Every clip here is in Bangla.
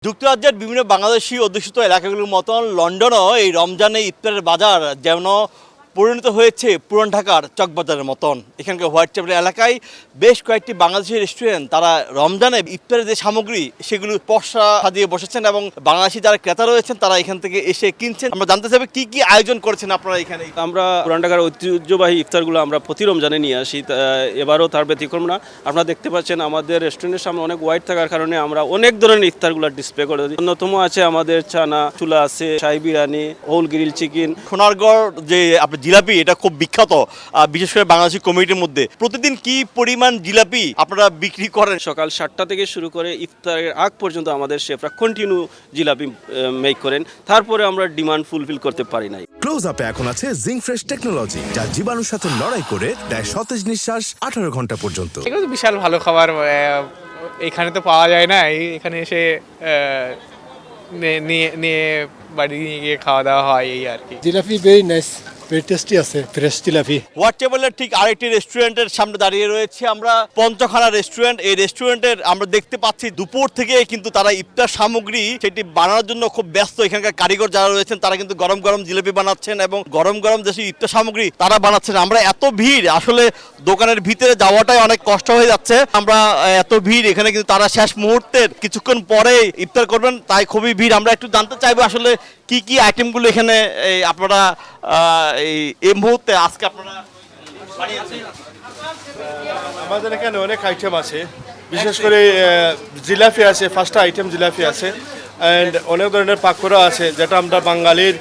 যুক্তরাজ্যের বিভিন্ন বাংলাদেশি অধ্যুষিত এলাকাগুলোর মতন লন্ডনও এই রমজানে ইফতারের বাজার যেন পরিণত হয়েছে পুরান ঢাকার চকবাজারের মতন। এখানকার হোয়াইট টেবিল এলাকায় বেশ কয়েকটি বাংলাদেশি রেস্টুরেন্ট তারা রমজানে ইফতারের যে সামগ্রী সেগুলো পসরা সাজিয়ে বসেছেন এবং বাংলাদেশি যারা ক্রেতা রয়েছেন তারা এখান থেকে এসে কিনছেন। আমরা জানতে চাইব কি কি আয়োজন করেছেন আপনারা এখানে। আমরা পুরান ঢাকার ঐতিহ্যবাহী ইফতারগুলো আমরা প্রতি রমজানে নিয়ে আসি, এবারও তার ব্যতিক্রম না। আপনারা দেখতে পাচ্ছেন আমাদের রেস্টুরেন্টের সামনে অনেক হোয়াইট থাকার কারণে আমরা অনেক ধরনের ইফতারগুলো ডিসপ্লে করে দিই। অন্যতম আছে আমাদের চানা চুলা আছে, shahi biryani, whole grill chicken. Sonargarh যে আপনার জিলাপি এটা খুব বিখ্যাত, বিশেষ করে বাংলাদেশি কমিউনিটির মধ্যে। প্রতিদিন কি পরিমাণ জিলাপি আপনারা বিক্রি করেন? সকাল 7টা থেকে শুরু করে ইফতারের আগ পর্যন্ত আমাদের শেফরা কন্টিনিউ জিলাপি মেক করেন, তারপরে আমরা ডিমান্ড ফুলফিল করতে পারি নাই। ক্লোজ আপে এখন আছে জিঙ্ক ফ্রেশ টেকনোলজি, যা জীবাণুর সাথে লড়াই করে দেয় সতেজ নিঃশ্বাস 18 ঘন্টা পর্যন্ত। এগুলো তো বিশাল ভালো খাবার, এখানে তো পাওয়া যায় না। এখানে এসে নিয়ে বাড়ি নিয়ে গিয়ে খাওয়া দাওয়া হয় এই আর কি। Jalebi very nice, very tasty আছে, ফ্রেশ জিলাপি। হোয়াইট টেবিলের ঠিক আরেকটি রেস্টুরেন্টের সামনে দাঁড়িয়ে রয়েছে আমরা, পঞ্চখানা রেস্টুরেন্ট। এই রেস্টুরেন্টের আমরা দেখতে পাচ্ছি দুপুর থেকে কিন্তু তারা ইফতার সামগ্রী সেটি বানানোর জন্য খুব ব্যস্ত। এখানকার কারিগর যারা রয়েছেন তারা কিন্তু গরম গরম জিলাপি বানাচ্ছেন এবং গরম গরম যে ইফতার সামগ্রী তারা বানাচ্ছেন। আমরা এত ভিড়, আসলে দোকানের ভিতরে যাওয়াটাই অনেক কষ্ট হয়ে যাচ্ছে। আমরা এত ভিড়, এখানে কিন্তু তারা শেষ মুহূর্তের কিছুক্ষণ পরে ইফতার করবেন, তাই খুবই ভিড়। আমরা একটু জানতে চাইবো আসলে কি কি আইটেমগুলো এখানে আপনারা এই মুহূর্তে আজকে আপনারা বানিয়েছেন। আমাদের এখানে অনেক আইটেম আছে, বিশেষ করে জিলাপি আছে, ফার্স্ট আইটেম জিলাপি আছে, অ্যান্ড অনেক ধরনের পাকোড়া আছে যেটা আমরা বাঙালির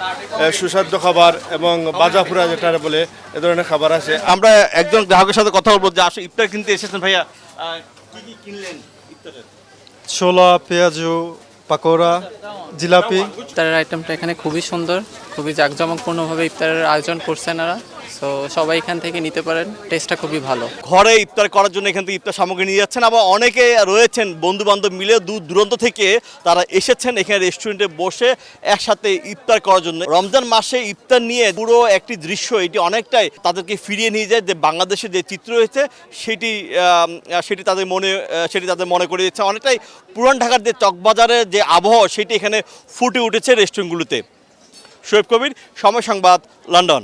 সুস্বাদু খাবার, এবং বাজাপুরা যেটা বলে এ ধরনের খাবার আছে। আমরা একজন গ্রাহকের সাথে কথা বলবো যে আসলে ইফতার কিনতে এসেছেন। ভাইয়া কি কি কিনলেন ইফতারের? ছোলা, পেঁয়াজু, পাকোড়া, জিলাপি। ইফতারের আইটেমটা এখানে খুবই সুন্দর, খুবই জাঁকজমকপূর্ণভাবে ইফতারের আয়োজন করছেন এরা। সো সবাই এখান থেকে নিতে পারেন, টেস্টটা খুবই ভালো। ঘরে ইফতার করার জন্য এখান থেকে ইফতার সামগ্রী নিয়ে যাচ্ছেন, আবার অনেকে রয়েছেন বন্ধু বান্ধব মিলে দূর দূরান্ত থেকে তারা এসেছেন এখানে রেস্টুরেন্টে বসে একসাথে ইফতার করার জন্য। রমজান মাসে ইফতার নিয়ে পুরো একটি দৃশ্য, এটি অনেকটাই তাদেরকে ফিরিয়ে নিয়ে যায় যে বাংলাদেশে যে চিত্র রয়েছে সেটি তাদের মনে করে দিচ্ছে। অনেকটাই পুরান ঢাকার যে চকবাজারের যে আবহাওয়া সেটি এখানে ফুটে উঠেছে রেস্টুরেন্টগুলোতে। শোয়েব কবির, সময় সংবাদ, লন্ডন।